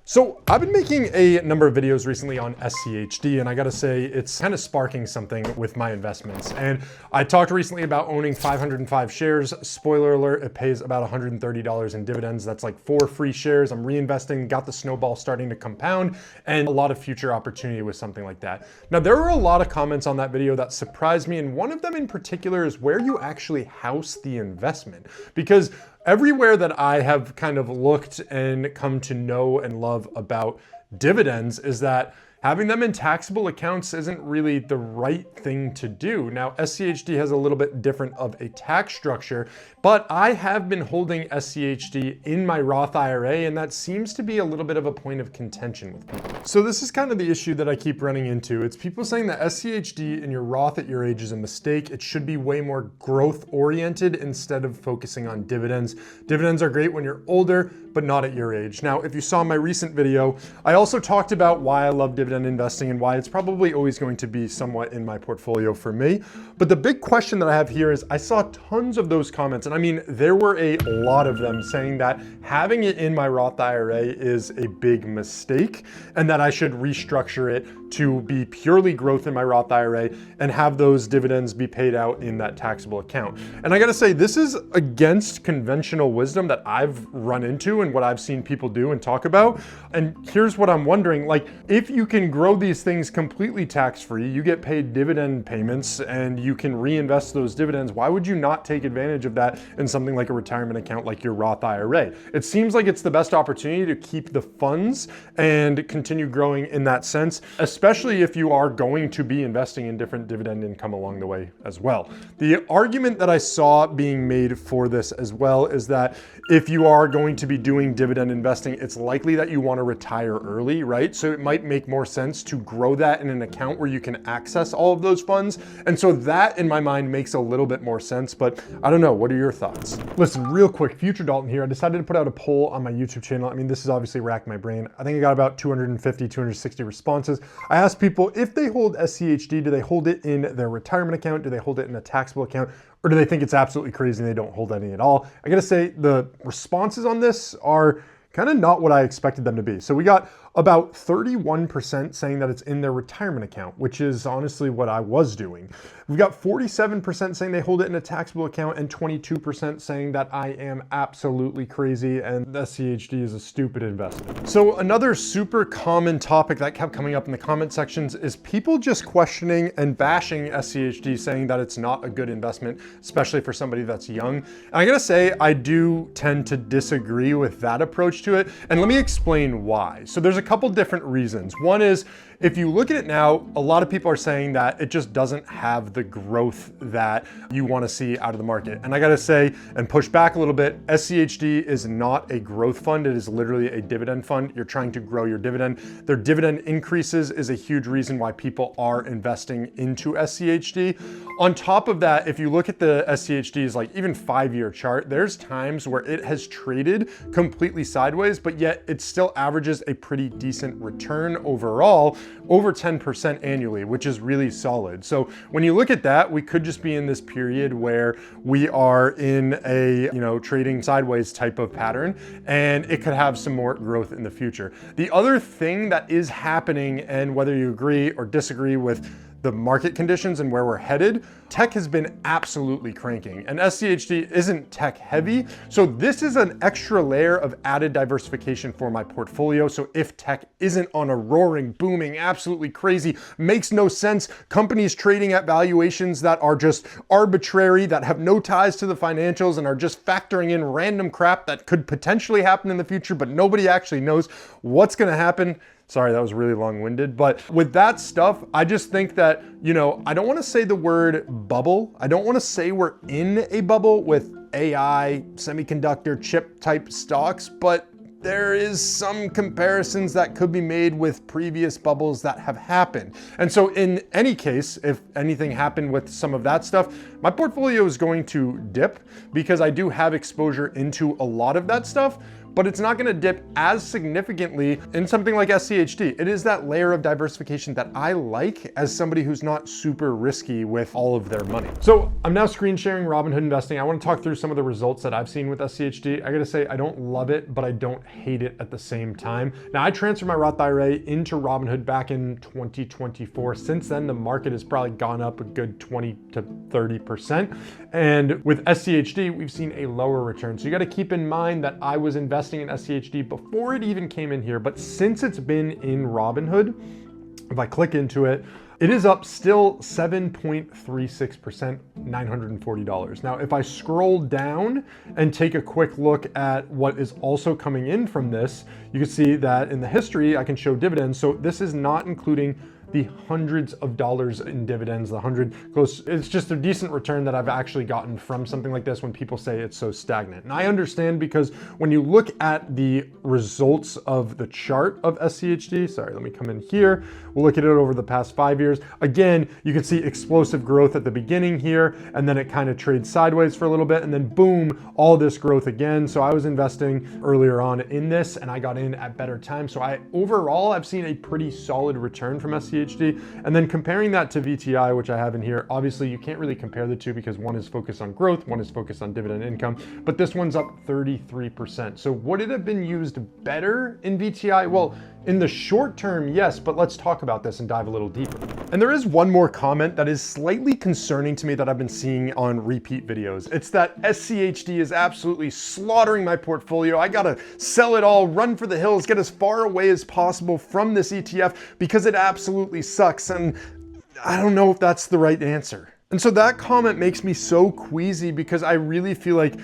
So I've been making a number of videos recently on SCHD, and I gotta say, it's kind of sparking something with my investments. And I talked recently about owning 505 shares. Spoiler alert, it pays about $130 in dividends. That's like 4 free shares. I'm reinvesting, got the snowball starting to compound, and a lot of future opportunity with something like that. Now, there were a lot of comments on that video that surprised me, and one of them in particular is where you actually house the investment. Because everywhere that I have kind of looked and come to know and love about dividends is that having them in taxable accounts isn't really the right thing to do. Now, SCHD has a little bit different of a tax structure, but I have been holding SCHD in my Roth IRA, and that seems to be a little bit of a point of contention with people. So this is kind of the issue that I keep running into. It's people saying that SCHD in your Roth at your age is a mistake. It should be way more growth oriented instead of focusing on dividends. Dividends are great when you're older, but not at your age. Now, if you saw my recent video, I also talked about why I love dividend investing and why it's probably always going to be somewhat in my portfolio for me. But the big question that I have here is I saw tons of those comments, and I mean, there were a lot of them saying that having it in my Roth IRA is a big mistake and that I should restructure it to be purely growth in my Roth IRA and have those dividends be paid out in that taxable account. And I gotta say, this is against conventional wisdom that I've run into and what I've seen people do and talk about. And here's what I'm wondering, like, if you can grow these things completely tax-free, you get paid dividend payments and you can reinvest those dividends, why would you not take advantage of that in something like a retirement account like your Roth IRA? It seems like it's the best opportunity to keep the funds and continue growing in that sense, especially if you are going to be investing in different dividend income along the way as well. The argument that I saw being made for this as well is that if you are going to be doing dividend investing, it's likely that you want to retire early, right? So it might make more sense to grow that in an account where you can access all of those funds. And so that in my mind makes a little bit more sense, but I don't know, what are your thoughts? Listen, real quick, Future Dalton here. I decided to put out a poll on my YouTube channel. I mean, this has obviously racked my brain. I think I got about 250, 260 responses. I asked people if they hold SCHD, do they hold it in their retirement account? Do they hold it in a taxable account? Or do they think it's absolutely crazy and they don't hold any at all? I gotta say, the responses on this are kind of not what I expected them to be. So we got about 31% saying that it's in their retirement account, which is honestly what I was doing. We've got 47% saying they hold it in a taxable account and 22% saying that I am absolutely crazy and SCHD is a stupid investment. So another super common topic that kept coming up in the comment sections is people just questioning and bashing SCHD, saying that it's not a good investment, especially for somebody that's young. And I gotta say, I do tend to disagree with that approach to it. And let me explain why. So there's a couple different reasons. One is, if you look at it now, a lot of people are saying that it just doesn't have the growth that you want to see out of the market. And I got to say and push back a little bit, SCHD is not a growth fund. It is literally a dividend fund. You're trying to grow your dividend. Their dividend increases is a huge reason why people are investing into SCHD. On top of that, if you look at the SCHD's like even 5-year chart, there's times where it has traded completely sideways, but yet it still averages a pretty decent return overall, over 10% annually, which is really solid. So when you look at that, we could just be in this period where we are in a, trading sideways type of pattern, and it could have some more growth in the future. The other thing that is happening, and whether you agree or disagree with the market conditions and where we're headed, tech has been absolutely cranking, and SCHD isn't tech heavy. So this is an extra layer of added diversification for my portfolio. So if tech isn't on a roaring, booming, absolutely crazy, makes no sense, companies trading at valuations that are just arbitrary, that have no ties to the financials and are just factoring in random crap that could potentially happen in the future, but nobody actually knows what's gonna happen. Sorry, that was really long-winded, but with that stuff, I just think that, I don't wanna say the word bubble. I don't wanna say we're in a bubble with AI, semiconductor, chip type stocks, but there is some comparisons that could be made with previous bubbles that have happened. And so in any case, if anything happened with some of that stuff, my portfolio is going to dip because I do have exposure into a lot of that stuff. but it's not gonna dip as significantly in something like SCHD. It is that layer of diversification that I like as somebody who's not super risky with all of their money. So I'm now screen sharing Robinhood investing. I wanna talk through some of the results that I've seen with SCHD. I gotta say, I don't love it, but I don't hate it at the same time. Now, I transferred my Roth IRA into Robinhood back in 2024. Since then, the market has probably gone up a good 20 to 30%. And with SCHD, we've seen a lower return. So you got to keep in mind that I was investing in SCHD before it even came in here. But since it's been in Robinhood, if I click into it, it is up still 7.36%, $940. Now, if I scroll down and take a quick look at what is also coming in from this, you can see that in the history, I can show dividends. So this is not including the hundreds of dollars in dividends, it's just a decent return that I've actually gotten from something like this when people say it's so stagnant. And I understand, because when you look at the results of the chart of SCHD, sorry, let me come in here. We'll look at it over the past 5 years. Again, you can see explosive growth at the beginning here, and then it kind of trades sideways for a little bit, and then boom, all this growth again. So I was investing earlier on in this, and I got in at better times. So overall, I've seen a pretty solid return from SCHD. And then comparing that to VTI, which I have in here, obviously you can't really compare the two because one is focused on growth, one is focused on dividend income, but this one's up 33%. So would it have been used better in VTI? Well, in the short term, yes, but let's talk about this and dive a little deeper. And there is one more comment that is slightly concerning to me that I've been seeing on repeat videos. It's that SCHD is absolutely slaughtering my portfolio. I gotta sell it all, run for the hills, get as far away as possible from this ETF because it absolutely sucks. And I don't know if that's the right answer. And so that comment makes me so queasy because I really feel like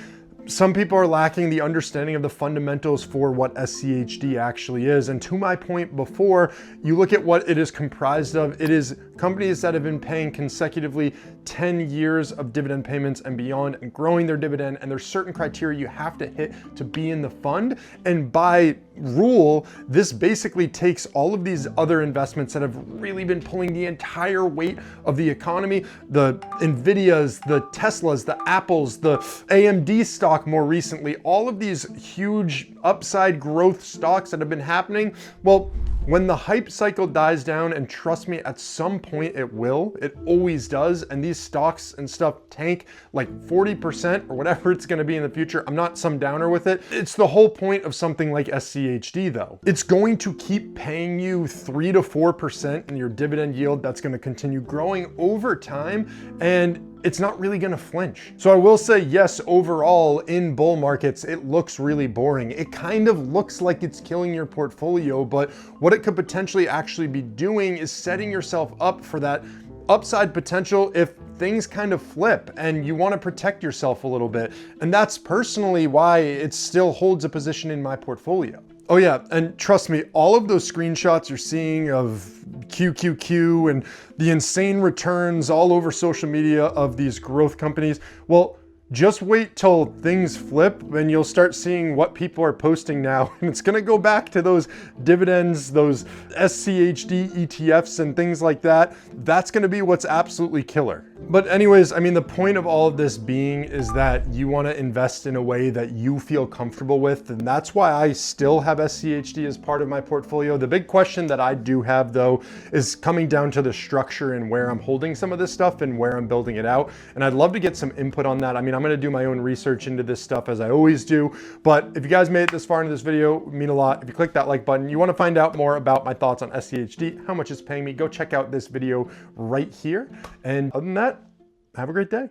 some people are lacking the understanding of the fundamentals for what SCHD actually is. And to my point before, you look at what it is comprised of. It is companies that have been paying consecutively 10 years of dividend payments and beyond and growing their dividend. And there's certain criteria you have to hit to be in the fund. And by rule, this basically takes all of these other investments that have really been pulling the entire weight of the economy, the Nvidias, the Teslas, the Apples, the AMD stock more recently, all of these huge upside growth stocks that have been happening. Well, when the hype cycle dies down, and trust me, at some point it will, it always does, and these stocks and stuff tank like 40% or whatever it's gonna be in the future. I'm not some downer with it. It's the whole point of something like SCHD though. It's going to keep paying you 3 to 4% in your dividend yield. That's gonna continue growing over time, and it's not really gonna flinch. So I will say, yes, overall in bull markets, it looks really boring. It kind of looks like it's killing your portfolio, but what it could potentially actually be doing is setting yourself up for that upside potential if things kind of flip and you want to protect yourself a little bit. And that's personally why it still holds a position in my portfolio. Oh yeah, and trust me, all of those screenshots you're seeing of QQQ and the insane returns all over social media of these growth companies, well, just wait till things flip and you'll start seeing what people are posting now. And it's gonna go back to those dividends, those SCHD ETFs and things like that. That's gonna be what's absolutely killer. But anyways, I mean, the point of all of this being is that you wanna invest in a way that you feel comfortable with. And that's why I still have SCHD as part of my portfolio. The big question that I do have though is coming down to the structure and where I'm holding some of this stuff and where I'm building it out. And I'd love to get some input on that. I mean, I'm gonna do my own research into this stuff as I always do. But if you guys made it this far into this video, it would mean a lot. If you click that like button, you wanna find out more about my thoughts on SCHD, how much it's paying me, go check out this video right here. And other than that, have a great day.